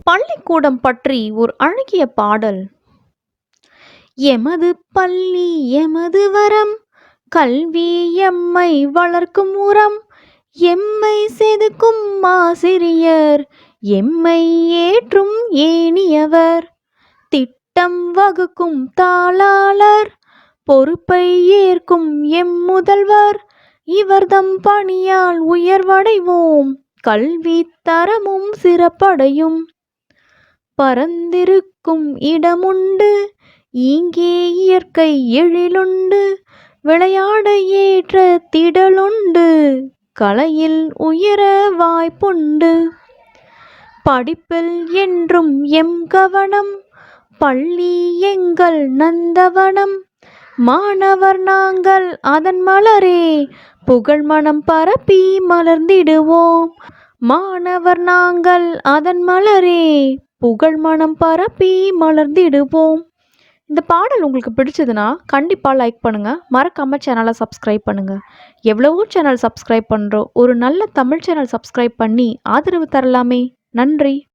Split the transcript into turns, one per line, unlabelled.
பள்ளிக்கூடம் பற்றி ஒரு அழகிய பாடல். எமது பள்ளி எமது வரம், கல்வி எம்மை வளர்க்கும் உரம், எம்மை செதுக்கும் ஆசிரியர், எம்மை ஏற்றும் ஏணியவர், திட்டம் வகுக்கும் தாளாளர், பொறுப்பை ஏற்கும் எம் முதல்வர், இவர்தம் பணியால் உயர்வடைவோம், கல்வி தரமும் சிறப்படையும். பரந்திருக்கும் இடமுண்டு, இங்கே இயற்கை எழிலுண்டு, விளையாட ஏற்ற திடலுண்டு, கலையில் உயர வாய்ப்புண்டு. படிப்பில் என்றும் எம் கவனம், பள்ளி எங்கள் நந்தவனம், மாணவர் நாங்கள் அதன் மலரே, புகழ் மனம் பரப்பி மலர்ந்திடுவோம். மாணவர் நாங்கள் அதன் மலரே, புகழ் மனம் பரப்பி மலர்ந்திடுவோம். இந்த பாடல் உங்களுக்கு பிடிச்சதுன்னா கண்டிப்பாக லைக் பண்ணுங்கள், மறக்காமல் சேனலை சப்ஸ்கிரைப் பண்ணுங்கள். எவ்வளவோ சேனல் சப்ஸ்கிரைப் பண்ணுறோம், ஒரு நல்ல தமிழ் சேனல் சப்ஸ்கிரைப் பண்ணி ஆதரவு தரலாமே. நன்றி.